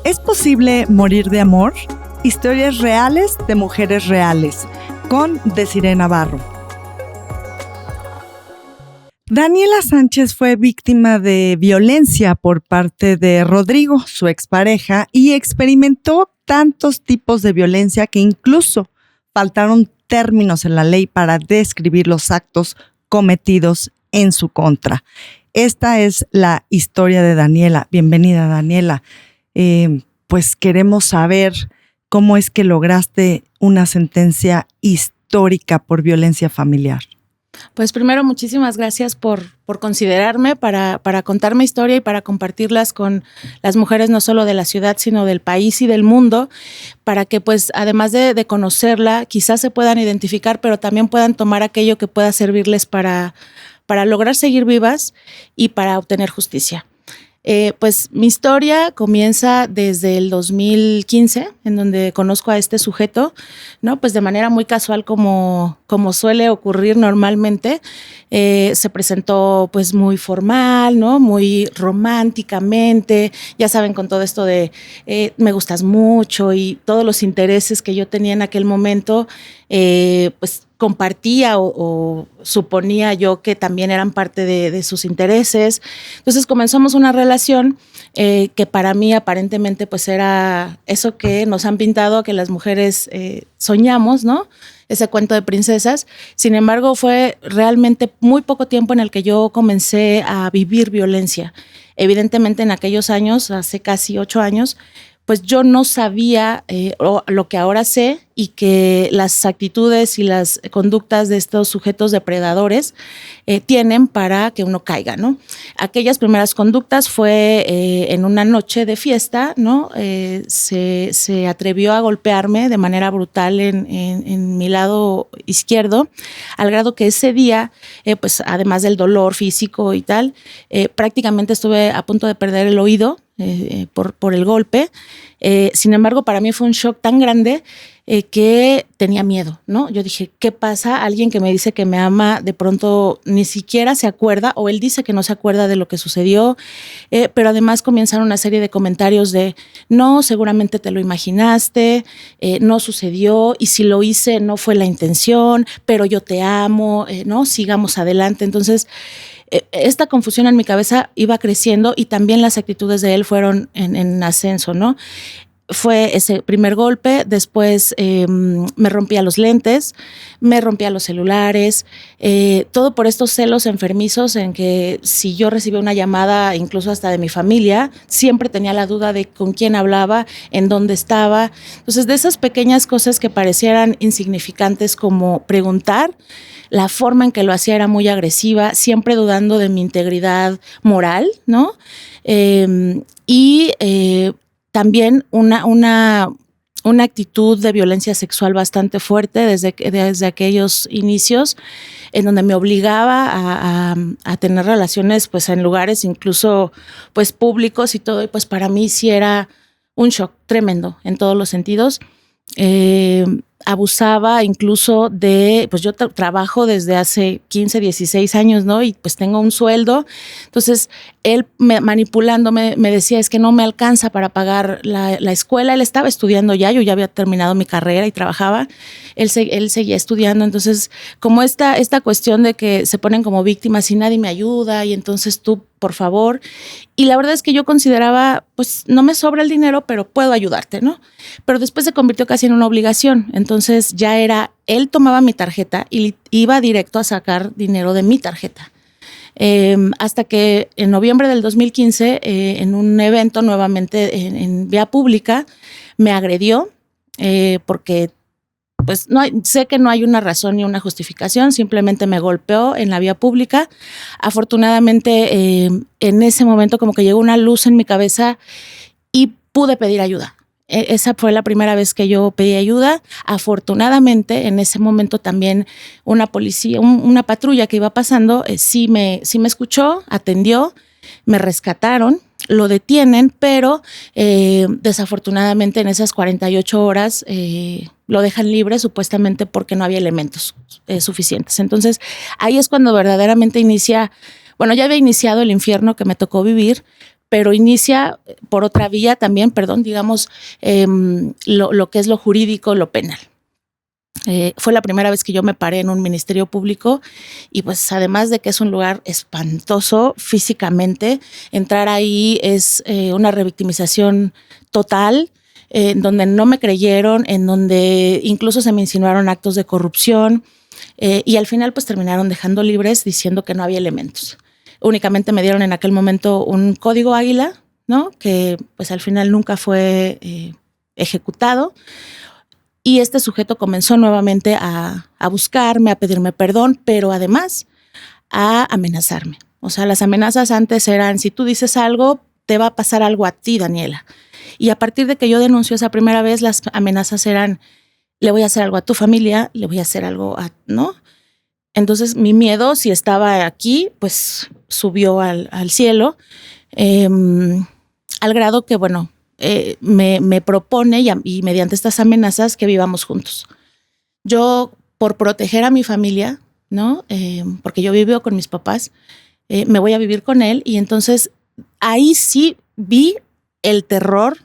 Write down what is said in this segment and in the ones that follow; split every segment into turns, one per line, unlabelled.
¿Es posible morir de amor? Historias reales de mujeres reales, con Desiree Navarro. Daniela Sánchez fue víctima de violencia por parte de Rodrigo, su expareja, y experimentó tantos tipos de violencia que incluso faltaron términos en la ley para describir los actos cometidos en su contra. Esta es la historia de Daniela. Bienvenida, Daniela. Pues queremos saber cómo es que lograste una sentencia histórica por violencia familiar.
Pues primero, muchísimas gracias por considerarme para contar mi historia y para compartirlas con las mujeres no solo de la ciudad, sino del país y del mundo, para que pues además de conocerla, quizás se puedan identificar, pero también puedan tomar aquello que pueda servirles para lograr seguir vivas y para obtener justicia. Pues mi historia comienza desde el 2015, en donde conozco a este sujeto, ¿no? Pues de manera muy casual, como suele ocurrir normalmente. Se presentó pues muy formal, ¿no? Muy románticamente, ya saben, con todo esto de me gustas mucho y todos los intereses que yo tenía en aquel momento, pues compartía o suponía yo que también eran parte de sus intereses. Entonces comenzamos una relación que para mí aparentemente pues era eso que nos han pintado, que las mujeres soñamos, ¿no? Ese cuento de princesas. Sin embargo, fue realmente muy poco tiempo en el que yo comencé a vivir violencia. Evidentemente en aquellos años, hace casi 8 años, pues yo no sabía lo que ahora sé, y que las actitudes y las conductas de estos sujetos depredadores tienen para que uno caiga, ¿no? Aquellas primeras conductas fue en una noche de fiesta, ¿no? Se atrevió a golpearme de manera brutal en mi lado izquierdo, al grado que ese día, pues además del dolor físico y tal, prácticamente estuve a punto de perder el oído por el golpe. Sin embargo, para mí fue un shock tan grande que tenía miedo, ¿no? Yo dije, ¿qué pasa? Alguien que me dice que me ama, de pronto ni siquiera se acuerda, o él dice que no se acuerda de lo que sucedió, pero además comienzan una serie de comentarios de, no, seguramente te lo imaginaste, no sucedió, y si lo hice no fue la intención, pero yo te amo, ¿no? Sigamos adelante. Entonces, esta confusión en mi cabeza iba creciendo, y también las actitudes de él fueron en ascenso, ¿no? Fue ese primer golpe, después me rompía los lentes, me rompía los celulares, todo por estos celos enfermizos en que si yo recibía una llamada, incluso hasta de mi familia, siempre tenía la duda de con quién hablaba, en dónde estaba. Entonces, de esas pequeñas cosas que parecieran insignificantes, como preguntar, la forma en que lo hacía era muy agresiva, siempre dudando de mi integridad moral, ¿no? También una actitud de violencia sexual bastante fuerte desde aquellos inicios, en donde me obligaba a tener relaciones pues en lugares incluso pues públicos y todo, y pues para mí sí era un shock tremendo en todos los sentidos. Abusaba incluso de, pues yo trabajo desde hace 15, 16 años, ¿no? Y pues tengo un sueldo. Entonces, él manipulándome me decía, es que no me alcanza para pagar la escuela. Él estaba estudiando ya, yo ya había terminado mi carrera y trabajaba. Él seguía estudiando. Entonces, como esta cuestión de que se ponen como víctimas y nadie me ayuda, y entonces tú, por favor. Y la verdad es que yo consideraba, pues no me sobra el dinero, pero puedo ayudarte, ¿no? Pero después se convirtió casi en una obligación. Entonces ya era, él tomaba mi tarjeta y iba directo a sacar dinero de mi tarjeta. Hasta que en noviembre del 2015, en un evento nuevamente en vía pública, me agredió porque pues sé que no hay una razón ni una justificación, simplemente me golpeó en la vía pública. Afortunadamente, en ese momento como que llegó una luz en mi cabeza y pude pedir ayuda. Esa fue la primera vez que yo pedí ayuda. Afortunadamente, en ese momento también una policía, una patrulla que iba pasando, sí me escuchó, atendió, me rescataron, lo detienen, pero desafortunadamente en esas 48 horas lo dejan libre, supuestamente porque no había elementos suficientes. Entonces, ahí es cuando verdaderamente inicia, bueno, ya había iniciado el infierno que me tocó vivir, pero inicia por otra vía también, digamos, lo que es lo jurídico, lo penal. Fue la primera vez que yo me paré en un ministerio público y pues además de que es un lugar espantoso físicamente, entrar ahí es una revictimización total, en donde no me creyeron, en donde incluso se me insinuaron actos de corrupción y al final pues terminaron dejando libres diciendo que no había elementos. Únicamente me dieron en aquel momento un código águila, ¿no? Que pues al final nunca fue ejecutado. Y este sujeto comenzó nuevamente a buscarme, a pedirme perdón, pero además a amenazarme. O sea, las amenazas antes eran, si tú dices algo, te va a pasar algo a ti, Daniela. Y a partir de que yo denuncio esa primera vez, las amenazas eran, le voy a hacer algo a tu familia, le voy a hacer algo a, ¿no? Entonces mi miedo, si estaba aquí, pues subió al cielo, al grado que, bueno, me propone y mediante estas amenazas que vivamos juntos. Yo, por proteger a mi familia, ¿no? Porque yo vivo con mis papás, me voy a vivir con él y entonces ahí sí vi el terror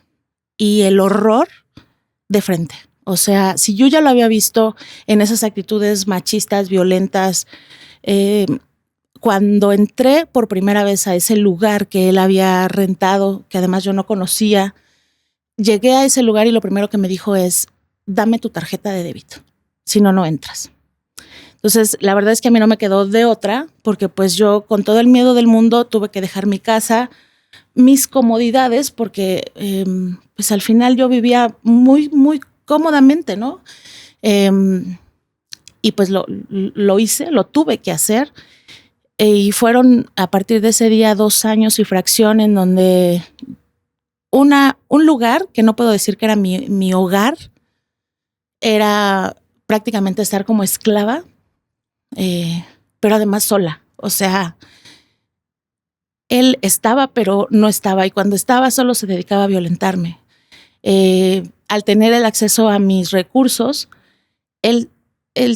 y el horror de frente. O sea, si yo ya lo había visto en esas actitudes machistas, violentas, cuando entré por primera vez a ese lugar que él había rentado, que además yo no conocía, llegué a ese lugar y lo primero que me dijo es, dame tu tarjeta de débito, si no, no entras. Entonces, la verdad es que a mí no me quedó de otra, porque pues yo con todo el miedo del mundo tuve que dejar mi casa, mis comodidades, porque pues al final yo vivía muy, muy cómodamente, ¿no? Y pues lo hice, lo tuve que hacer. Y fueron a partir de ese día 2 años y fracción en donde un lugar que no puedo decir que era mi hogar, era prácticamente estar como esclava, pero además sola. O sea, él estaba, pero no estaba. Y cuando estaba solo se dedicaba a violentarme. Al tener el acceso a mis recursos, él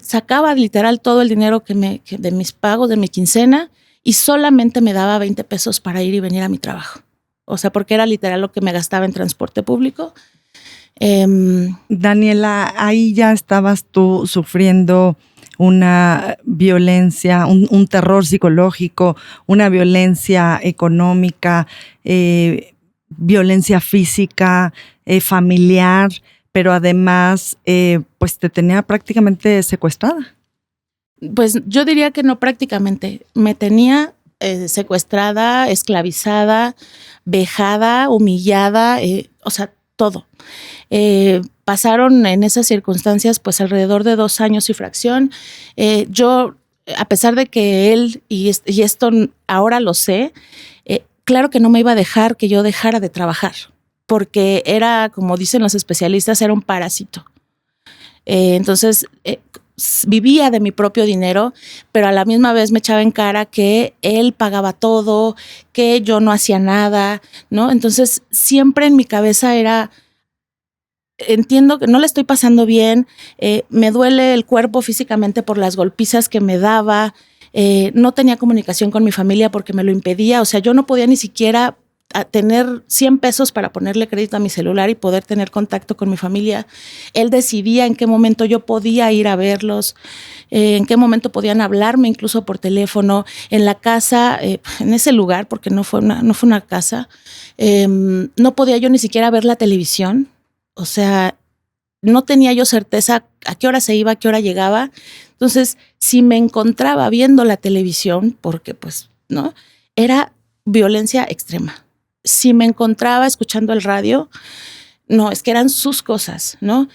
sacaba literal todo el dinero de mis pagos, de mi quincena, y solamente me daba 20 pesos para ir y venir a mi trabajo. O sea, porque era literal lo que me gastaba en transporte público.
Daniela, ahí ya estabas tú sufriendo una violencia, un terror psicológico, una violencia económica, violencia física, familiar, pero además pues te tenía prácticamente secuestrada.
Pues yo diría que no prácticamente. Me tenía secuestrada, esclavizada, vejada, humillada, o sea, todo. Pasaron en esas circunstancias pues alrededor de 2 años y fracción. Yo, a pesar de que él, y esto ahora lo sé, claro que no me iba a dejar que yo dejara de trabajar, porque era, como dicen los especialistas, era un parásito. Entonces, vivía de mi propio dinero, pero a la misma vez me echaba en cara que él pagaba todo, que yo no hacía nada, ¿no? Entonces, siempre en mi cabeza era, entiendo que no le estoy pasando bien, me duele el cuerpo físicamente por las golpizas que me daba, no tenía comunicación con mi familia porque me lo impedía, o sea, yo no podía ni siquiera tener 100 pesos para ponerle crédito a mi celular y poder tener contacto con mi familia. Él decidía en qué momento yo podía ir a verlos, en qué momento podían hablarme incluso por teléfono, en la casa, en ese lugar, porque no fue una casa, no podía yo ni siquiera ver la televisión, o sea, no tenía yo certeza a qué hora se iba, a qué hora llegaba. Entonces, si me encontraba viendo la televisión, porque pues, ¿no? Era violencia extrema. Si me encontraba escuchando el radio, no, es que eran sus cosas, ¿no?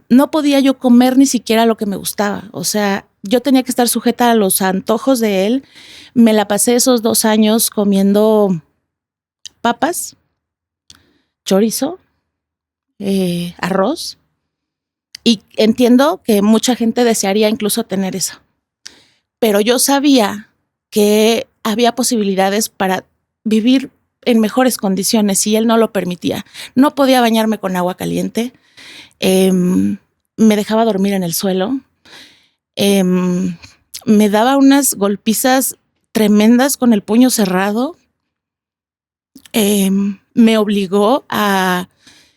No podía yo comer ni siquiera lo que me gustaba. O sea, yo tenía que estar sujeta a los antojos de él. Me la pasé esos 2 años comiendo papas, chorizo, arroz. Y entiendo que mucha gente desearía incluso tener eso. Pero yo sabía que había posibilidades para vivir en mejores condiciones y él no lo permitía. No podía bañarme con agua caliente, me dejaba dormir en el suelo, me daba unas golpizas tremendas con el puño cerrado me obligó a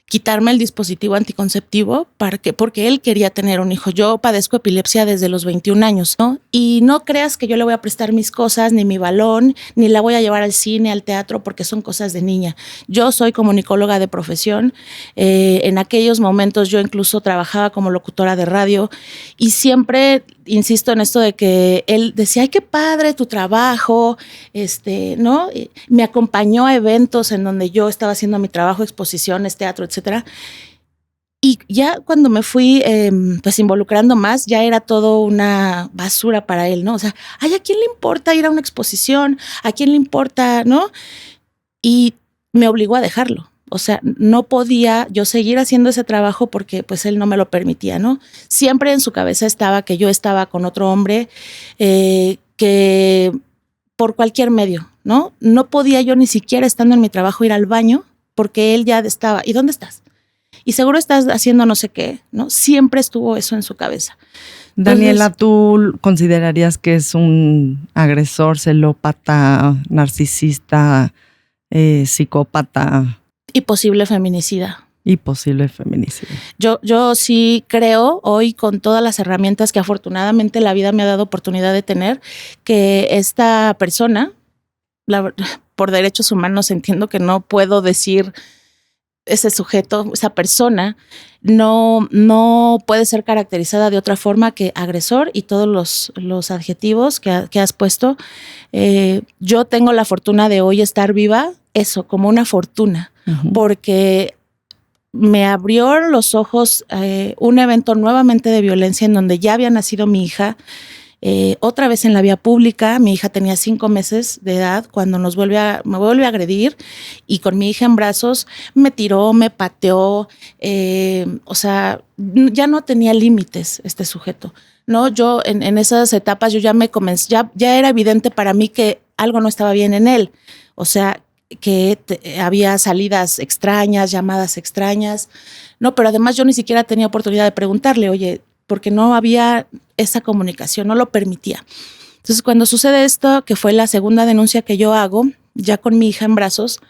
quitarme el dispositivo anticonceptivo porque él quería tener un hijo. Yo padezco epilepsia desde los 21 años, ¿no? Y no creas que yo le voy a prestar mis cosas, ni mi balón, ni la voy a llevar al cine, al teatro, porque son cosas de niña. Yo soy comunicóloga de profesión. En aquellos momentos yo incluso trabajaba como locutora de radio y siempre insisto en esto de que él decía, ay, qué padre tu trabajo, ¿no? Me acompañó a eventos en donde yo estaba haciendo mi trabajo, exposiciones, teatro, etcétera. Y ya cuando me fui pues involucrando más, ya era todo una basura para él, ¿no? O sea, ay, ¿a quién le importa ir a una exposición? ¿A quién le importa, no? Y me obligó a dejarlo. O sea, no podía yo seguir haciendo ese trabajo porque pues él no me lo permitía, ¿no? Siempre en su cabeza estaba que yo estaba con otro hombre, que por cualquier medio, ¿no? No podía yo ni siquiera estando en mi trabajo ir al baño porque él ya estaba, ¿y dónde estás? Y seguro estás haciendo no sé qué, ¿no? Siempre estuvo eso en su cabeza.
Daniela, ¿tú considerarías que es un agresor, celópata, narcisista, psicópata?
Y posible feminicida.
Y posible feminicida.
Yo sí creo hoy, con todas las herramientas que afortunadamente la vida me ha dado oportunidad de tener, que esta persona, por derechos humanos entiendo que no puedo decir ese sujeto, esa persona, no puede ser caracterizada de otra forma que agresor y todos los adjetivos que has puesto. Yo tengo la fortuna de hoy estar viva, eso, como una fortuna, porque me abrió los ojos un evento nuevamente de violencia en donde ya había nacido mi hija, otra vez en la vía pública. Mi hija tenía 5 meses de edad cuando me vuelve a agredir, y con mi hija en brazos me tiró, me pateó, o sea, ya no tenía límites este sujeto, ¿no? Yo en esas etapas yo ya era evidente para mí que algo no estaba bien en él, o sea, que había salidas extrañas, llamadas extrañas, no, pero además yo ni siquiera tenía oportunidad de preguntarle, oye, porque no había esa comunicación, no lo permitía. Entonces, cuando sucede esto, que fue la segunda denuncia que yo hago, ya con mi hija en brazos,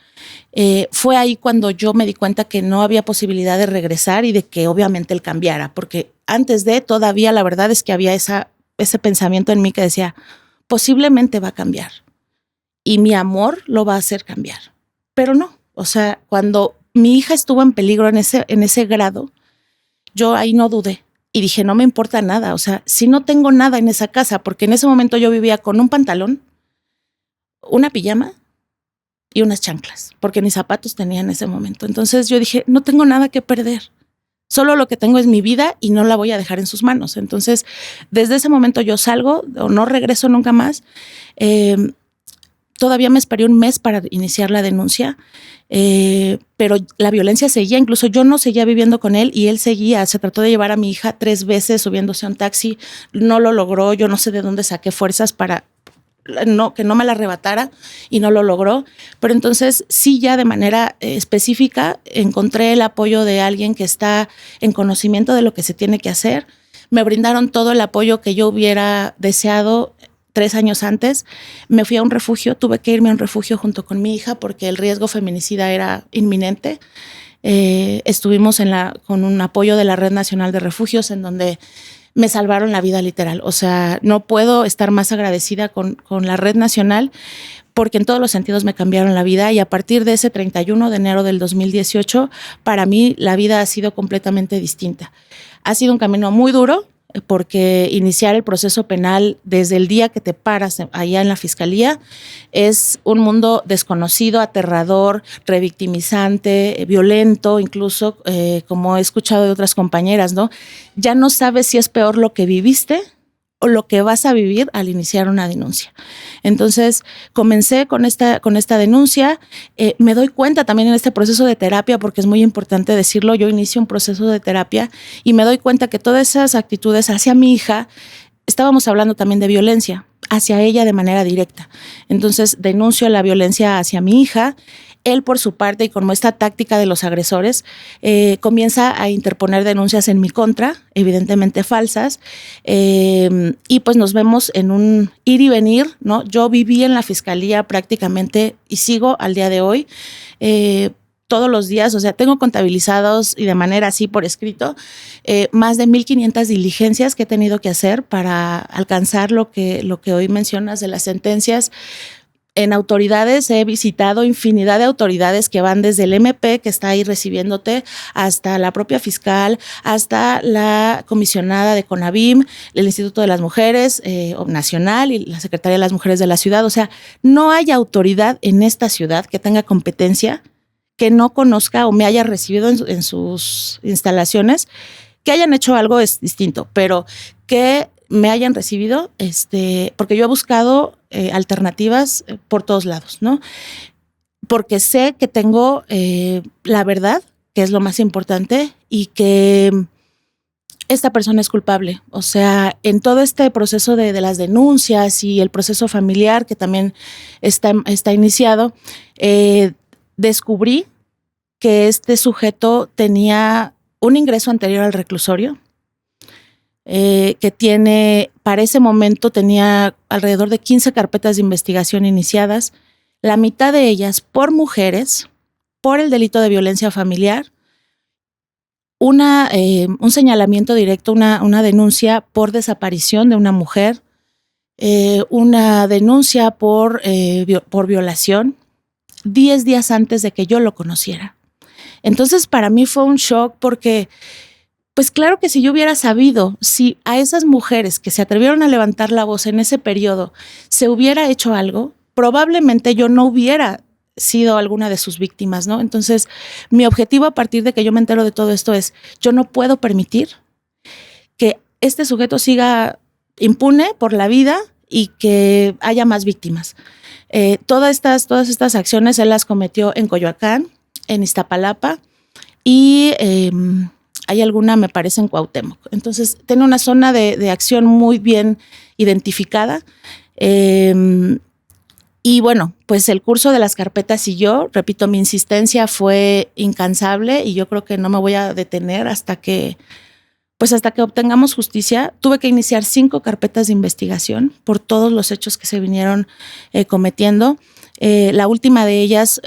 fue ahí cuando yo me di cuenta que no había posibilidad de regresar y de que obviamente él cambiara, porque antes de todavía la verdad es que había ese pensamiento en mí que decía, posiblemente va a cambiar y mi amor lo va a hacer cambiar, pero no. O sea, cuando mi hija estuvo en peligro en ese grado, yo ahí no dudé. Y dije, no me importa nada, o sea, si no tengo nada en esa casa, porque en ese momento yo vivía con un pantalón, una pijama y unas chanclas, porque ni zapatos tenía en ese momento. Entonces yo dije, no tengo nada que perder, solo lo que tengo es mi vida y no la voy a dejar en sus manos. Entonces, desde ese momento yo salgo o no regreso nunca más. Todavía me esperé un mes para iniciar la denuncia, pero la violencia seguía. Incluso yo no seguía viviendo con él y él seguía. Se trató de llevar a mi hija 3 veces subiéndose a un taxi. No lo logró. Yo no sé de dónde saqué fuerzas para que no me la arrebatara, y no lo logró. Pero entonces sí, ya de manera específica encontré el apoyo de alguien que está en conocimiento de lo que se tiene que hacer. Me brindaron todo el apoyo que yo hubiera deseado 3 años antes. Me fui a un refugio, tuve que irme a un refugio junto con mi hija porque el riesgo feminicida era inminente. Estuvimos con un apoyo de la Red Nacional de Refugios, en donde me salvaron la vida literal. O sea, no puedo estar más agradecida con la Red Nacional, porque en todos los sentidos me cambiaron la vida, y a partir de ese 31 de enero del 2018, para mí la vida ha sido completamente distinta. Ha sido un camino muy duro, porque iniciar el proceso penal desde el día que te paras allá en la fiscalía es un mundo desconocido, aterrador, revictimizante, violento, incluso como he escuchado de otras compañeras, ¿no? Ya no sabes si es peor lo que viviste o lo que vas a vivir al iniciar una denuncia. Entonces, comencé con esta denuncia. Me doy cuenta también en este proceso de terapia, porque es muy importante decirlo, yo inicio un proceso de terapia y me doy cuenta que todas esas actitudes hacia mi hija, estábamos hablando también de violencia hacia ella de manera directa. Entonces, denuncio la violencia hacia mi hija. Él, por su parte, y como esta táctica de los agresores, comienza a interponer denuncias en mi contra, evidentemente falsas, y pues nos vemos en un ir y venir, ¿no? Yo viví en la fiscalía prácticamente y sigo al día de hoy, todos los días, o sea, tengo contabilizados y de manera así por escrito, más de 1,500 diligencias que he tenido que hacer para alcanzar lo que hoy mencionas de las sentencias. En autoridades he visitado infinidad de autoridades que van desde el MP, que está ahí recibiéndote, hasta la propia fiscal, hasta la comisionada de CONAVIM, el Instituto de las Mujeres Nacional y la Secretaría de las Mujeres de la ciudad. O sea, no hay autoridad en esta ciudad que tenga competencia, que no conozca o me haya recibido en sus instalaciones, que hayan hecho algo es distinto, pero que me hayan recibido, porque yo he buscado alternativas por todos lados, ¿no? Porque sé que tengo la verdad, que es lo más importante, y que esta persona es culpable. O sea, en todo este proceso de las denuncias y el proceso familiar que también está iniciado, descubrí que este sujeto tenía un ingreso anterior al reclusorio, que para ese momento tenía alrededor de 15 carpetas de investigación iniciadas, la mitad de ellas por mujeres, por el delito de violencia familiar, un señalamiento directo, una denuncia por desaparición de una mujer, una denuncia por violación, 10 días antes de que yo lo conociera. Entonces, para mí fue un shock porque, pues claro que si yo hubiera sabido, si a esas mujeres que se atrevieron a levantar la voz en ese periodo se hubiera hecho algo, probablemente yo no hubiera sido alguna de sus víctimas, ¿no? Entonces, mi objetivo a partir de que yo me entero de todo esto es, yo no puedo permitir que este sujeto siga impune por la vida y que haya más víctimas. Todas estas acciones él las cometió en Coyoacán, en Iztapalapa y hay alguna, me parece, en Cuauhtémoc. Entonces, tiene una zona de acción muy bien identificada. Y bueno, pues el curso de las carpetas siguió. Repito, mi insistencia fue incansable y yo creo que no me voy a detener hasta que obtengamos justicia. Tuve que iniciar 5 carpetas de investigación por todos los hechos que se vinieron cometiendo. La última de ellas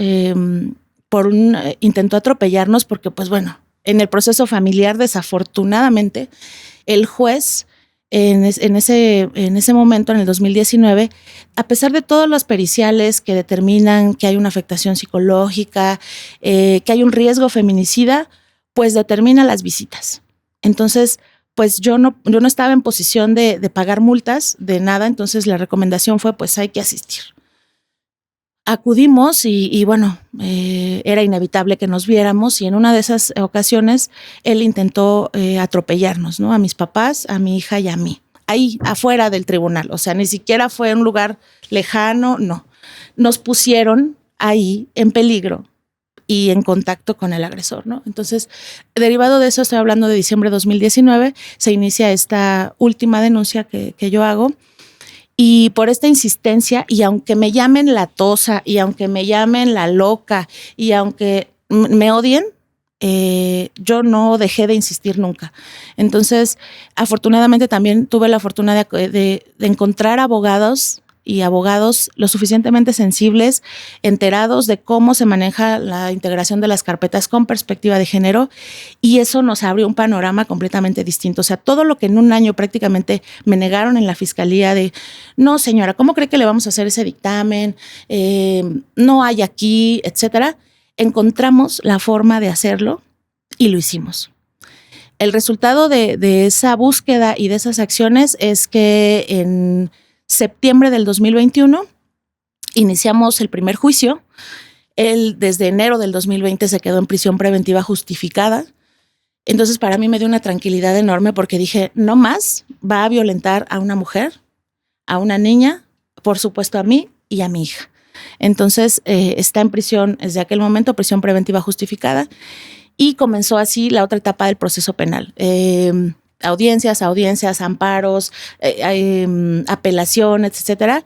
intentó atropellarnos porque, pues bueno, en el proceso familiar, desafortunadamente, el juez en ese momento, en el 2019, a pesar de todos los periciales que determinan que hay una afectación psicológica, que hay un riesgo feminicida, pues determina las visitas. Entonces, pues yo no estaba en posición de pagar multas, de nada, entonces la recomendación fue, pues hay que asistir. Acudimos y bueno, era inevitable que nos viéramos y en una de esas ocasiones él intentó atropellarnos, ¿no? A mis papás, a mi hija y a mí, ahí afuera del tribunal, o sea, ni siquiera fue en un lugar lejano, no. Nos pusieron ahí en peligro y en contacto con el agresor, ¿no? Entonces, derivado de eso, estoy hablando de diciembre de 2019, se inicia esta última denuncia que yo hago. Y por esta insistencia, y aunque me llamen la tosa, y aunque me llamen la loca, y aunque me odien, yo no dejé de insistir nunca. Entonces, afortunadamente también tuve la fortuna de encontrar abogados y abogados lo suficientemente sensibles, enterados de cómo se maneja la integración de las carpetas con perspectiva de género, y eso nos abrió un panorama completamente distinto. O sea, todo lo que en un año prácticamente me negaron en la fiscalía de, no señora, ¿cómo cree que le vamos a hacer ese dictamen? No hay aquí, etcétera. Encontramos la forma de hacerlo y lo hicimos. El resultado de esa búsqueda y de esas acciones es que en septiembre del 2021 iniciamos el primer juicio. Él desde enero del 2020 se quedó en prisión preventiva justificada. Entonces para mí me dio una tranquilidad enorme porque dije, no más va a violentar a una mujer, a una niña, por supuesto a mí y a mi hija. Entonces está en prisión desde aquel momento, prisión preventiva justificada, y comenzó así la otra etapa del proceso penal. Audiencias, amparos, apelaciones, etcétera.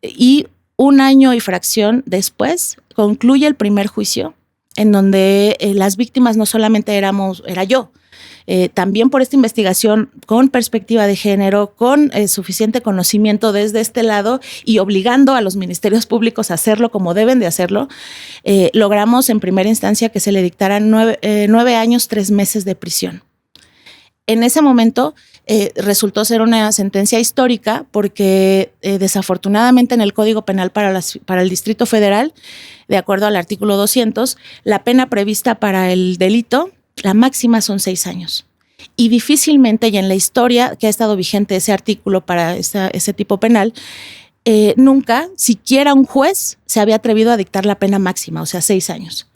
Y Un año y fracción después concluye el primer juicio, en donde las víctimas no solamente era yo, también por esta investigación con perspectiva de género, con suficiente conocimiento desde este lado y obligando a los ministerios públicos a hacerlo como deben de hacerlo, logramos en primera instancia que se le dictaran 9 años, 3 meses de prisión. En ese momento resultó ser una sentencia histórica porque desafortunadamente en el Código Penal para el Distrito Federal, de acuerdo al artículo 200, la pena prevista para el delito, la máxima son 6 años. Y difícilmente, y en la historia que ha estado vigente ese artículo para ese tipo penal, nunca, siquiera un juez se había atrevido a dictar la pena máxima, o sea, 6 años.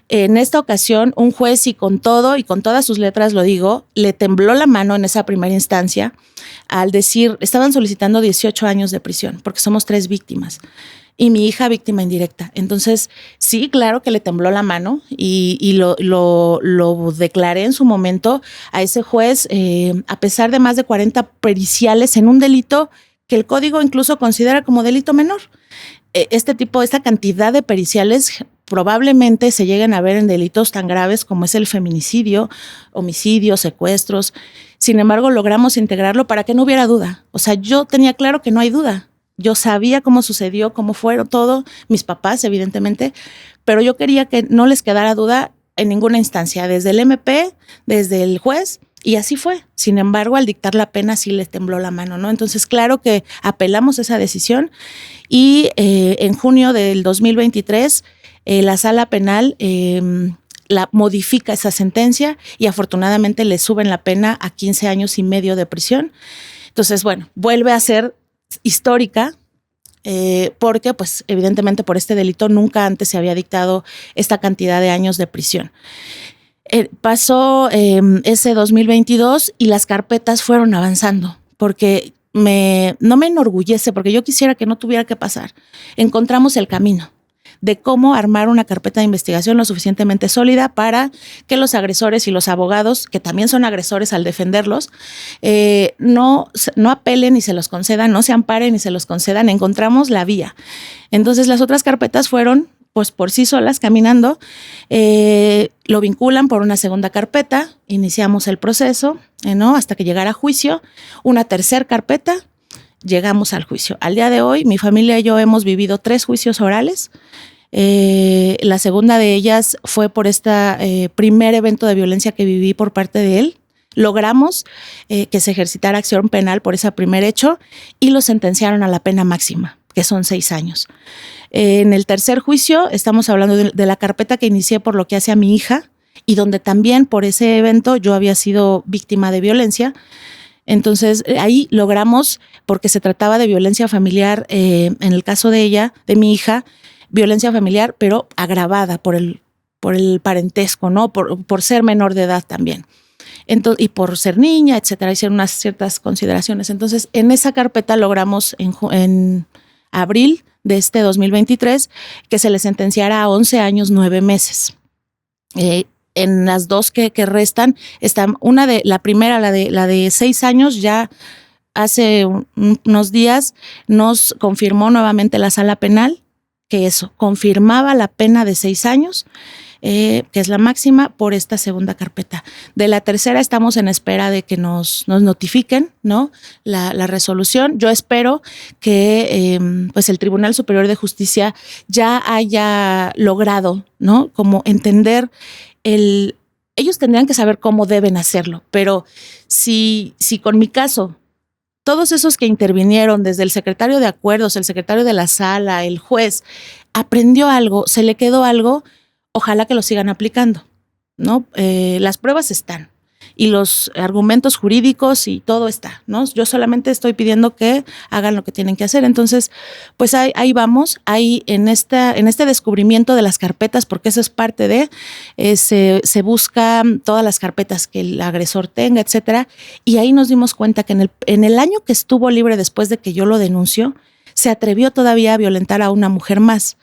En esta ocasión, un juez, y con todo y con todas sus letras lo digo, le tembló la mano en esa primera instancia al decir, estaban solicitando 18 años de prisión, porque somos 3 víctimas. Y mi hija víctima indirecta. Entonces, sí, claro que le tembló la mano y lo declaré en su momento a ese juez, a pesar de más de 40 periciales en un delito que el código incluso considera como delito menor. Esta cantidad de periciales probablemente se lleguen a ver en delitos tan graves como es el feminicidio, homicidios, secuestros. Sin embargo, logramos integrarlo para que no hubiera duda. O sea, yo tenía claro que no hay duda. Yo sabía cómo sucedió, cómo fue todo, mis papás, evidentemente, pero yo quería que no les quedara duda en ninguna instancia, desde el MP, desde el juez, y así fue. Sin embargo, al dictar la pena sí les tembló la mano, ¿no? Entonces, claro que apelamos esa decisión y en junio del 2023 la sala penal la modifica esa sentencia y afortunadamente le suben la pena a 15 años y medio de prisión. Entonces, bueno, vuelve a ser histórica porque, pues, evidentemente por este delito nunca antes se había dictado esta cantidad de años de prisión. Pasó ese 2022 y las carpetas fueron avanzando porque no me enorgullece, porque yo quisiera que no tuviera que pasar. Encontramos el camino de cómo armar una carpeta de investigación lo suficientemente sólida para que los agresores y los abogados, que también son agresores al defenderlos, no apelen y se los concedan, no se amparen y se los concedan. Encontramos la vía. Entonces las otras carpetas fueron pues por sí solas caminando, lo vinculan por una segunda carpeta, iniciamos el proceso, ¿no? Hasta que llegara a juicio, una tercera carpeta, llegamos al juicio. Al día de hoy, mi familia y yo hemos vivido 3 juicios orales. La segunda de ellas fue por este primer evento de violencia que viví por parte de él. Logramos que se ejercitara acción penal por ese primer hecho y lo sentenciaron a la pena máxima, que son 6 años. En el tercer juicio estamos hablando de la carpeta que inicié por lo que hace a mi hija y donde también por ese evento yo había sido víctima de violencia. Entonces ahí logramos, porque se trataba de violencia familiar, en el caso de ella, de mi hija, violencia familiar, pero agravada por el parentesco, ¿no? Por ser menor de edad también. Entonces, y por ser niña, etcétera, hicieron unas ciertas consideraciones. Entonces, en esa carpeta logramos en abril de este 2023 que se le sentenciara a 11 años, 9 meses. En las 2 que restan, está la primera, la de 6 años, ya hace unos días nos confirmó nuevamente la sala penal que eso, confirmaba la pena de 6 años, que es la máxima por esta segunda carpeta. De la tercera estamos en espera de que nos notifiquen, ¿no? La resolución. Yo espero que pues el Tribunal Superior de Justicia ya haya logrado, ¿no? Como entender ellos tendrían que saber cómo deben hacerlo, pero si con mi caso, todos esos que intervinieron, desde el secretario de acuerdos, el secretario de la sala, el juez, aprendió algo, se le quedó algo, ojalá que lo sigan aplicando, ¿no? Las pruebas están y los argumentos jurídicos y todo está, ¿no? Yo solamente estoy pidiendo que hagan lo que tienen que hacer. Entonces, pues ahí vamos, ahí en este descubrimiento de las carpetas, porque eso es parte de, se busca todas las carpetas que el agresor tenga, etcétera, y ahí nos dimos cuenta que en el año que estuvo libre después de que yo lo denuncio, se atrevió todavía a violentar a una mujer más.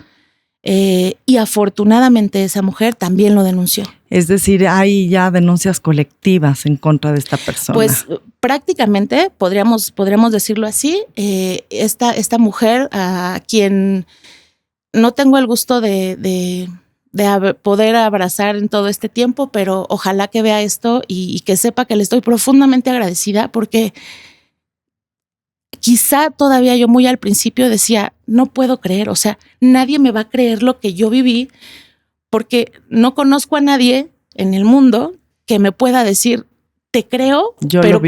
Y afortunadamente esa mujer también lo denunció.
Es decir, hay ya denuncias colectivas en contra de esta persona.
Pues prácticamente, podríamos decirlo así, esta mujer a quien no tengo el gusto de poder abrazar en todo este tiempo, pero ojalá que vea esto y que sepa que le estoy profundamente agradecida, porque quizá todavía yo muy al principio decía, no puedo creer, o sea, nadie me va a creer lo que yo viví, porque no conozco a nadie en el mundo que me pueda decir, te creo, pero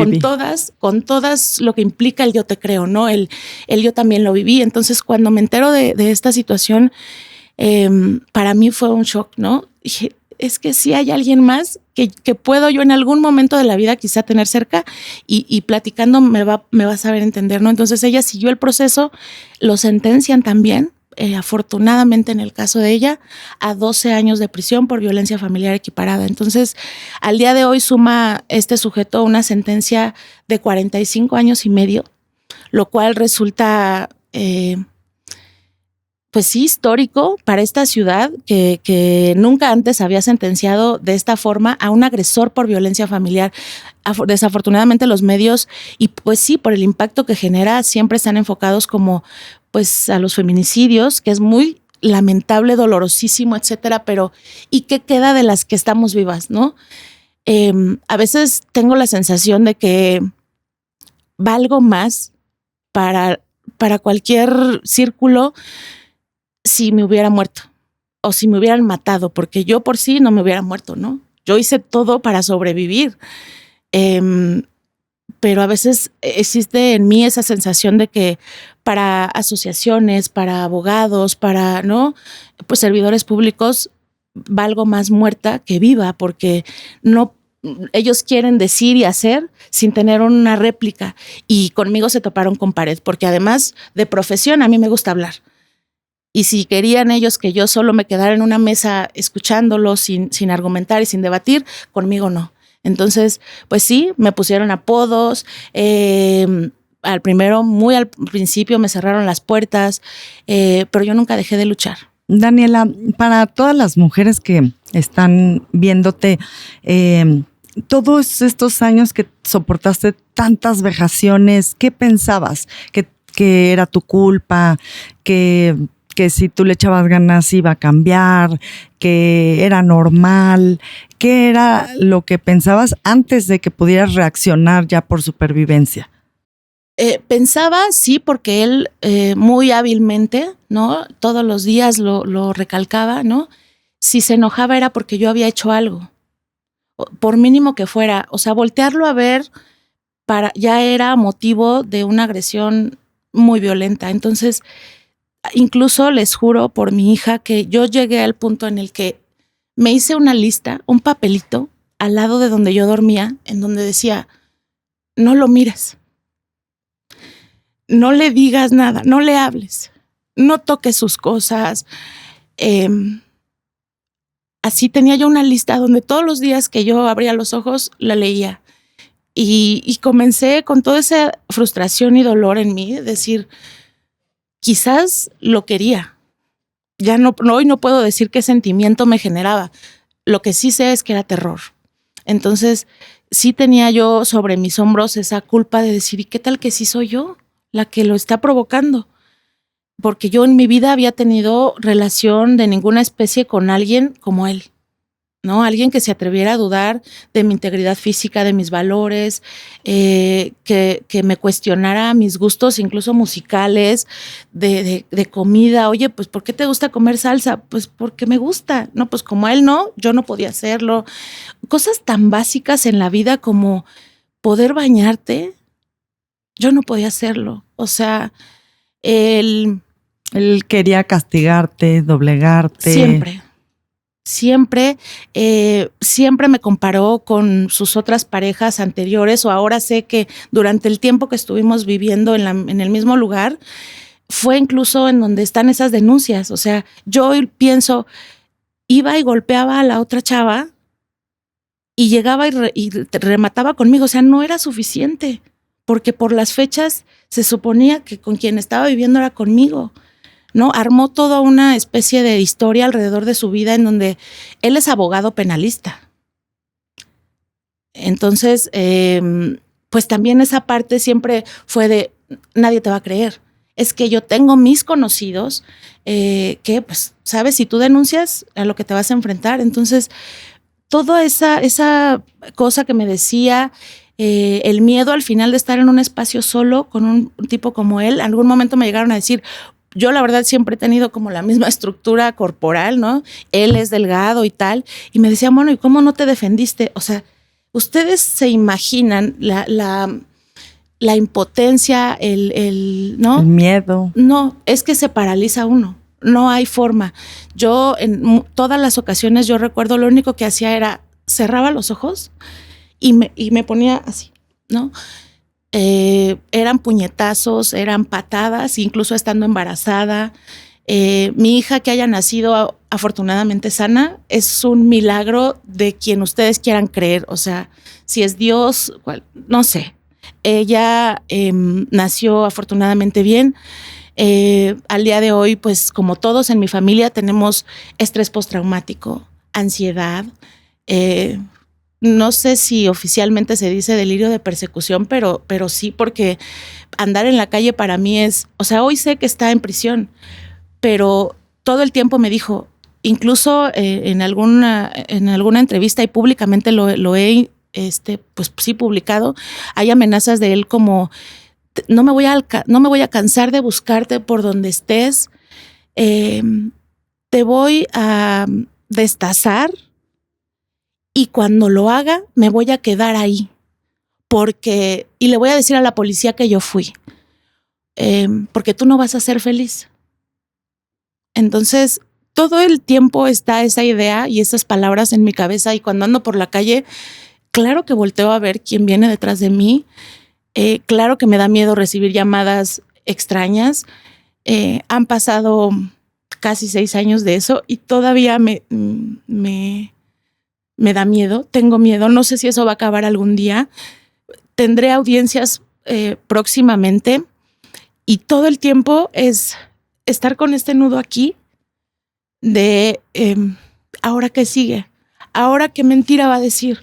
con todas lo que implica el yo te creo, ¿no? El yo también lo viví. Entonces, cuando me entero de esta situación, para mí fue un shock, ¿no? Dije, es que sí hay alguien más que puedo yo en algún momento de la vida quizá tener cerca y platicando me va a saber entender, ¿no? Entonces ella siguió el proceso, lo sentencian también, afortunadamente en el caso de ella, a 12 años de prisión por violencia familiar equiparada. Entonces, al día de hoy suma este sujeto una sentencia de 45 años y medio, lo cual resulta pues sí, histórico para esta ciudad que nunca antes había sentenciado de esta forma a un agresor por violencia familiar. Desafortunadamente los medios, y pues sí, por el impacto que genera, siempre están enfocados como pues a los feminicidios, que es muy lamentable, dolorosísimo, etcétera, pero ¿y qué queda de las que estamos vivas, no? A veces tengo la sensación de que valgo más para cualquier círculo si me hubiera muerto o si me hubieran matado, porque yo por sí no me hubiera muerto, ¿no? Yo hice todo para sobrevivir. Pero a veces existe en mí esa sensación de que para asociaciones, para abogados, para, ¿no? Pues servidores públicos, valgo más muerta que viva, porque no, ellos quieren decir y hacer sin tener una réplica. Y conmigo se toparon con pared, porque además de profesión a mí me gusta hablar. Y si querían ellos que yo solo me quedara en una mesa escuchándolo sin argumentar y sin debatir, conmigo no. Entonces, pues sí, me pusieron apodos. Muy al principio me cerraron las puertas, pero yo nunca dejé de luchar.
Daniela, para todas las mujeres que están viéndote, todos estos años que soportaste tantas vejaciones, ¿qué pensabas? ¿Que era tu culpa? ¿Que si tú le echabas ganas iba a cambiar, que era normal? ¿Qué era lo que pensabas antes de que pudieras reaccionar ya por supervivencia?
Pensaba, sí, porque él muy hábilmente, ¿no? Todos los días lo recalcaba, ¿no? Si se enojaba era porque yo había hecho algo, por mínimo que fuera. O sea, voltearlo a ver ya era motivo de una agresión muy violenta. Entonces, incluso les juro por mi hija que yo llegué al punto en el que me hice una lista, un papelito al lado de donde yo dormía, en donde decía, no lo mires, no le digas nada, no le hables, no toques sus cosas. Así tenía yo una lista donde todos los días que yo abría los ojos la leía. Y comencé con toda esa frustración y dolor en mí, decir, quizás lo quería. Ya hoy no puedo decir qué sentimiento me generaba. Lo que sí sé es que era terror. Entonces, sí tenía yo sobre mis hombros esa culpa de decir, ¿y qué tal que sí soy yo la que lo está provocando? Porque yo en mi vida había tenido relación de ninguna especie con alguien como él, ¿no? Alguien que se atreviera a dudar de mi integridad física, de mis valores, que me cuestionara mis gustos, incluso musicales, de comida. Oye, pues, ¿por qué te gusta comer salsa? Pues porque me gusta. No, pues como él no, yo no podía hacerlo. Cosas tan básicas en la vida como poder bañarte, yo no podía hacerlo. O sea, él
quería castigarte, doblegarte.
Siempre me comparó con sus otras parejas anteriores, o ahora sé que durante el tiempo que estuvimos viviendo en el mismo lugar, fue incluso en donde están esas denuncias. O sea, yo pienso, iba y golpeaba a la otra chava y llegaba y remataba conmigo. O sea, no era suficiente, porque por las fechas se suponía que con quien estaba viviendo era conmigo. ¿no? Armó toda una especie de historia alrededor de su vida en donde él es abogado penalista. Entonces, pues también esa parte siempre fue de nadie te va a creer. Es que yo tengo mis conocidos que, pues, sabes, si tú denuncias a lo que te vas a enfrentar. Entonces, toda esa cosa que me decía, el miedo al final de estar en un espacio solo con un tipo como él, en algún momento me llegaron a decir, yo la verdad siempre he tenido como la misma estructura corporal, ¿no? Él es delgado y tal. Y me decían, bueno, ¿y cómo no te defendiste? O sea, ustedes se imaginan la impotencia, ¿no?
El miedo.
No, es que se paraliza uno. No hay forma. Yo en todas las ocasiones, yo recuerdo, lo único que hacía era cerraba los ojos y me ponía así, ¿no? Eran puñetazos, eran patadas, incluso estando embarazada. Mi hija que haya nacido afortunadamente sana es un milagro de quien ustedes quieran creer. O sea, si es Dios, no sé. Ella nació afortunadamente bien. Al día de hoy, pues como todos en mi familia, tenemos estrés postraumático, ansiedad. No sé si oficialmente se dice delirio de persecución, pero sí, porque andar en la calle para mí es, o sea, hoy sé que está en prisión, pero todo el tiempo me dijo, incluso en alguna entrevista y públicamente lo he, pues sí, publicado, hay amenazas de él como, no me voy a cansar de buscarte por donde estés, te voy a destazar y cuando lo haga me voy a quedar ahí y le voy a decir a la policía que yo fui, porque tú no vas a ser feliz. Entonces, todo el tiempo está esa idea y esas palabras en mi cabeza y cuando ando por la calle, claro que volteo a ver quién viene detrás de mí. Claro que me da miedo recibir llamadas extrañas. Han pasado casi 6 años de eso y todavía me da miedo, tengo miedo. No sé si eso va a acabar algún día. Tendré audiencias próximamente y todo el tiempo es estar con este nudo aquí de ahora qué sigue, ahora qué mentira va a decir.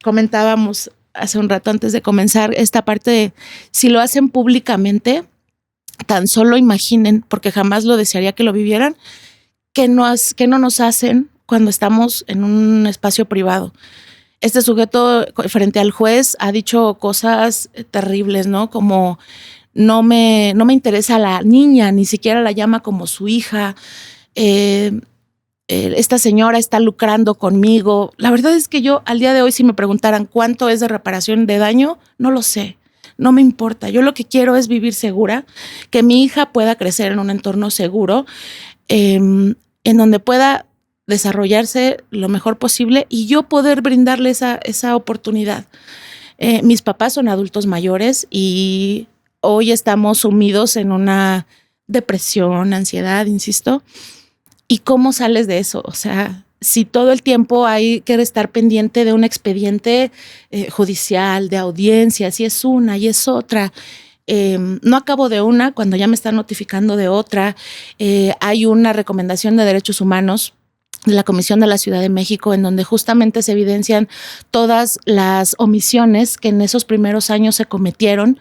Comentábamos hace un rato antes de comenzar esta parte de si lo hacen públicamente, tan solo imaginen, porque jamás lo desearía que lo vivieran, que no nos hacen cuando estamos en un espacio privado. Este sujeto frente al juez ha dicho cosas terribles, ¿no? Como no me interesa la niña, ni siquiera la llama como su hija. Esta señora está lucrando conmigo. La verdad es que yo al día de hoy, si me preguntaran cuánto es de reparación de daño, no lo sé. No me importa. Yo lo que quiero es vivir segura, que mi hija pueda crecer en un entorno seguro, en donde pueda desarrollarse lo mejor posible y yo poder brindarle esa oportunidad. Mis papás son adultos mayores y hoy estamos sumidos en una depresión, ansiedad, insisto. ¿Y cómo sales de eso? O sea, si todo el tiempo hay que estar pendiente de un expediente judicial, de audiencias, y es una y es otra. No acabo de una cuando ya me están notificando de otra. Hay una recomendación de derechos humanos de la Comisión de la Ciudad de México en donde justamente se evidencian todas las omisiones que en esos primeros años se cometieron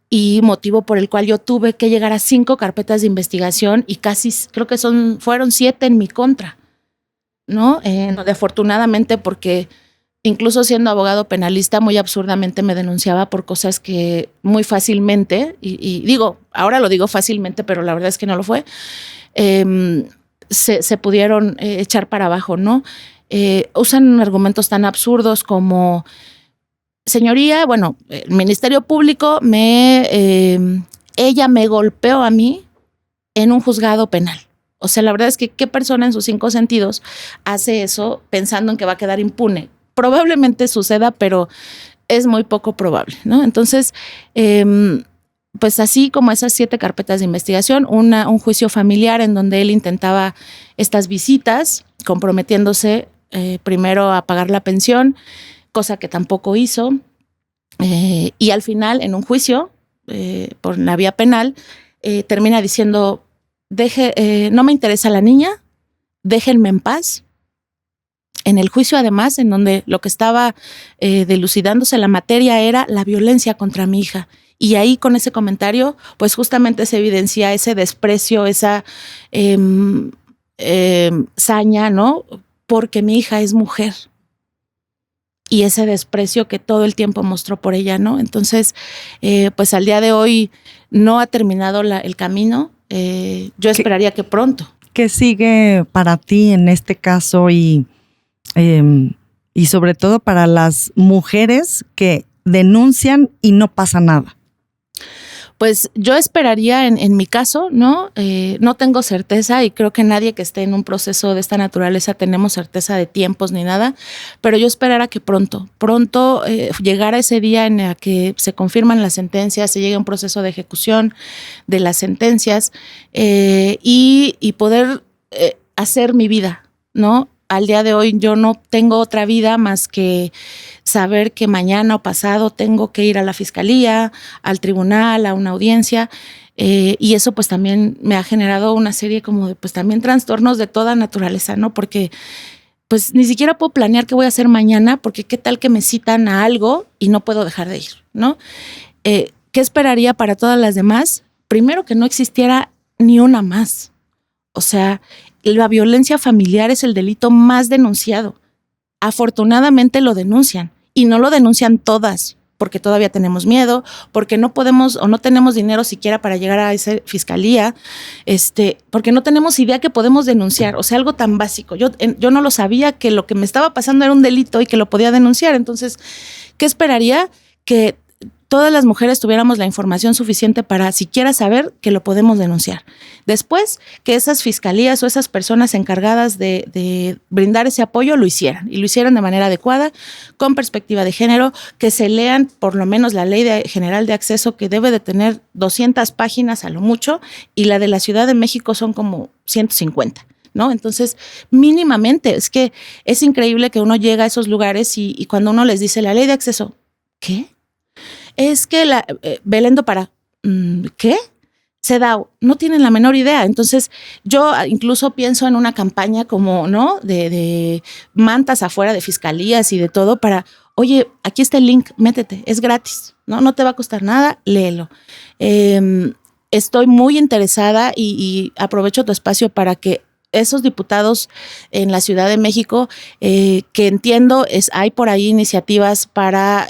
y motivo por el cual yo tuve que llegar a 5 carpetas de investigación y casi creo que fueron 7 en mi contra, ¿no? Donde afortunadamente, porque incluso siendo abogado penalista, muy absurdamente me denunciaba por cosas que muy fácilmente, y digo, ahora lo digo fácilmente, pero la verdad es que no lo fue, se pudieron echar para abajo, ¿no? Usan argumentos tan absurdos como, señoría, bueno, el Ministerio Público ella me golpeó a mí en un juzgado penal. O sea, la verdad es que ¿qué persona en sus 5 sentidos hace eso pensando en que va a quedar impune? Probablemente suceda, pero es muy poco probable, ¿no? Entonces, pues así como esas 7 carpetas de investigación, un juicio familiar en donde él intentaba estas visitas, comprometiéndose primero a pagar la pensión, cosa que tampoco hizo, y al final en un juicio por la vía penal termina diciendo, no me interesa la niña, déjenme en paz. En el juicio, además, en donde lo que estaba dilucidándose la materia era la violencia contra mi hija. Y ahí con ese comentario, pues justamente se evidencia ese desprecio, esa saña, ¿no? Porque mi hija es mujer. Y ese desprecio que todo el tiempo mostró por ella, ¿no? Entonces, pues al día de hoy no ha terminado el camino. Yo esperaría que pronto.
¿Qué sigue para ti en este caso y sobre todo para las mujeres que denuncian y no pasa nada?
Pues yo esperaría en mi caso, ¿no? No tengo certeza y creo que nadie que esté en un proceso de esta naturaleza tenemos certeza de tiempos ni nada, pero yo esperara que pronto llegara ese día en el que se confirman las sentencias, se llegue a un proceso de ejecución de las sentencias y poder hacer mi vida, ¿no? Al día de hoy yo no tengo otra vida más que saber que mañana o pasado tengo que ir a la fiscalía, al tribunal, a una audiencia, y eso pues también me ha generado una serie como de pues también trastornos de toda naturaleza, ¿no? Porque pues ni siquiera puedo planear qué voy a hacer mañana, porque qué tal que me citan a algo y no puedo dejar de ir, ¿no? ¿Qué esperaría para todas las demás? Primero, que no existiera ni una más. O sea, la violencia familiar es el delito más denunciado. Afortunadamente lo denuncian y no lo denuncian todas porque todavía tenemos miedo, porque no podemos o no tenemos dinero siquiera para llegar a esa fiscalía, porque no tenemos idea que podemos denunciar, o sea, algo tan básico. Yo no lo sabía, que lo que me estaba pasando era un delito y que lo podía denunciar. Entonces, ¿qué esperaría? Que todas las mujeres tuviéramos la información suficiente para siquiera saber que lo podemos denunciar. Después, que esas fiscalías o esas personas encargadas de brindar ese apoyo lo hicieran, y lo hicieran de manera adecuada, con perspectiva de género, que se lean por lo menos la Ley General de Acceso, que debe de tener 200 páginas a lo mucho, y la de la Ciudad de México son como 150. ¿No? Entonces, mínimamente, es que es increíble que uno llega a esos lugares y cuando uno les dice la Ley de Acceso, ¿qué? Es que Belén do Pará, ¿qué? CEDAW, no tienen la menor idea. Entonces, yo incluso pienso en una campaña como, ¿no? De mantas afuera de fiscalías y de todo para, oye, aquí está el link, métete, es gratis, ¿no? No te va a costar nada, léelo. Estoy muy interesada y aprovecho tu espacio para que esos diputados en la Ciudad de México, que entiendo hay por ahí iniciativas para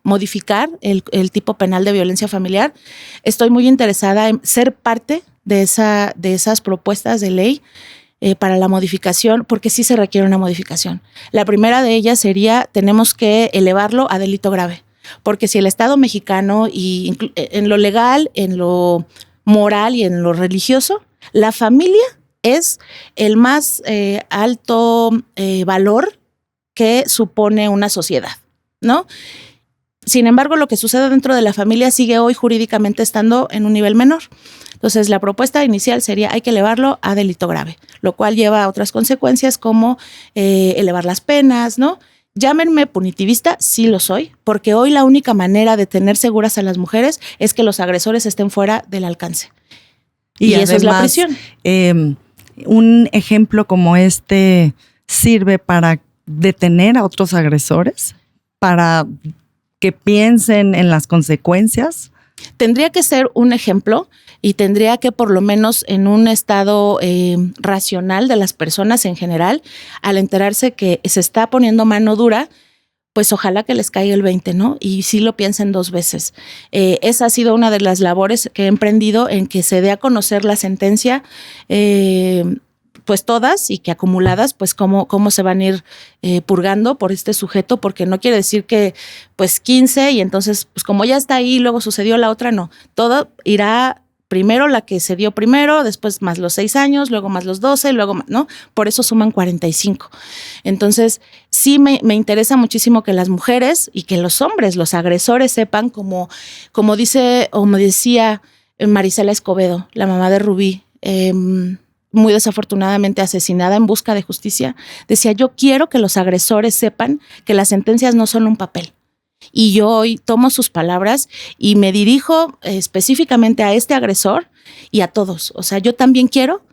modificar el tipo penal de violencia familiar. Estoy muy interesada en ser parte de esas propuestas de ley para la modificación, porque sí se requiere una modificación. La primera de ellas sería, tenemos que elevarlo a delito grave, porque si el Estado mexicano, y en lo legal, en lo moral y en lo religioso, la familia es el más alto valor que supone una sociedad, ¿no? Sin embargo, lo que sucede dentro de la familia sigue hoy jurídicamente estando en un nivel menor. Entonces, la propuesta inicial sería hay que elevarlo a delito grave, lo cual lleva a otras consecuencias como elevar las penas, ¿no? Llámenme punitivista, sí lo soy, porque hoy la única manera de tener seguras a las mujeres es que los agresores estén fuera del alcance. Y eso es la prisión.
Un ejemplo como este sirve para detener a otros agresores, para que piensen en las consecuencias.
Tendría que ser un ejemplo y tendría que, por lo menos en un estado racional de las personas en general, al enterarse que se está poniendo mano dura, pues ojalá que les caiga el 20, ¿no? Y sí lo piensen 2 veces. Esa ha sido una de las labores que he emprendido, en que se dé a conocer la sentencia, pues todas, y que acumuladas, pues cómo se van a ir purgando por este sujeto, porque no quiere decir que pues 15 y entonces pues como ya está ahí, luego sucedió la otra, no. Todo irá primero la que se dio primero, después más los 6 años, luego más los 12, luego más, ¿no? Por eso suman 45. Entonces, sí me interesa muchísimo que las mujeres y que los hombres, los agresores, sepan como dice o me decía Marisela Escobedo, la mamá de Rubí, muy desafortunadamente asesinada en busca de justicia, decía, yo quiero que los agresores sepan que las sentencias no son un papel, Y yo hoy tomo sus palabras y me dirijo específicamente a este agresor y a todos. O sea, yo también quiero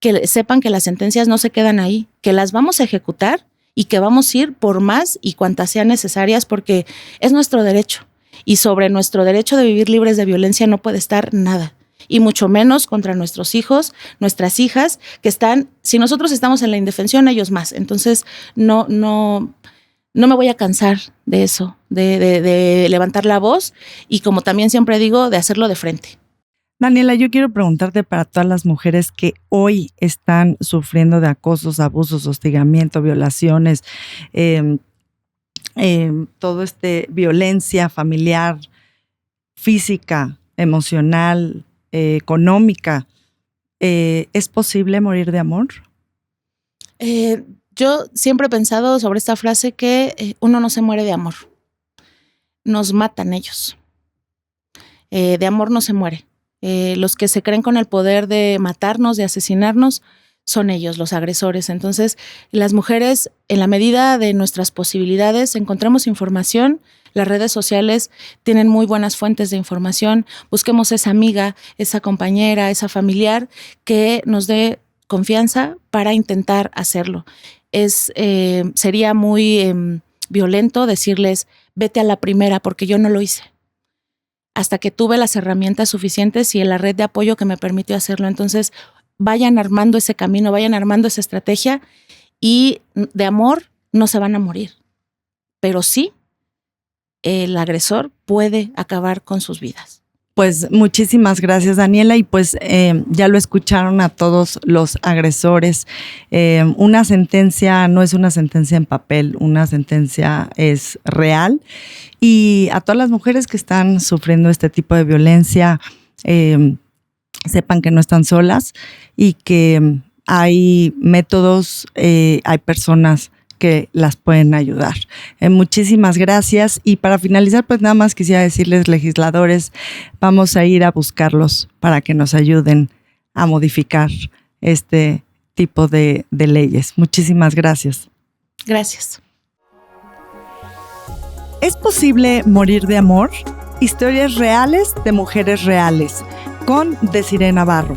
que sepan que las sentencias no se quedan ahí, que las vamos a ejecutar y que vamos a ir por más y cuantas sean necesarias, porque es nuestro derecho. Y sobre nuestro derecho de vivir libres de violencia no puede estar nada. Y mucho menos contra nuestros hijos, nuestras hijas, que están, si nosotros estamos en la indefensión, ellos más. Entonces, no me voy a cansar de eso, de levantar la voz y, como también siempre digo, de hacerlo de frente.
Daniela, yo quiero preguntarte para todas las mujeres que hoy están sufriendo de acosos, abusos, hostigamiento, violaciones, todo violencia familiar, física, emocional, económica. ¿Es posible morir de amor?
Yo siempre he pensado sobre esta frase que uno no se muere de amor. Nos matan ellos. De amor no se muere. Los que se creen con el poder de matarnos, de asesinarnos, son ellos, los agresores. Entonces, las mujeres, en la medida de nuestras posibilidades, encontremos información. Las redes sociales tienen muy buenas fuentes de información. Busquemos esa amiga, esa compañera, esa familiar que nos dé confianza para intentar hacerlo. Sería muy violento decirles, vete a la primera, porque yo no lo hice. Hasta que tuve las herramientas suficientes y la red de apoyo que me permitió hacerlo. Entonces, vayan armando ese camino, vayan armando esa estrategia y de amor no se van a morir. Pero sí, el agresor puede acabar con sus vidas.
Pues muchísimas gracias, Daniela, y pues ya lo escucharon a todos los agresores. Una sentencia no es una sentencia en papel, una sentencia es real. Y a todas las mujeres que están sufriendo este tipo de violencia, sepan que no están solas y que hay métodos, hay personas que las pueden ayudar. Muchísimas gracias. Y para finalizar, pues nada más quisiera decirles, legisladores, vamos a ir a buscarlos para que nos ayuden a modificar este tipo de leyes. Muchísimas gracias.
Gracias.
¿Es posible morir de amor? Historias reales de mujeres reales, con Desiree Navarro.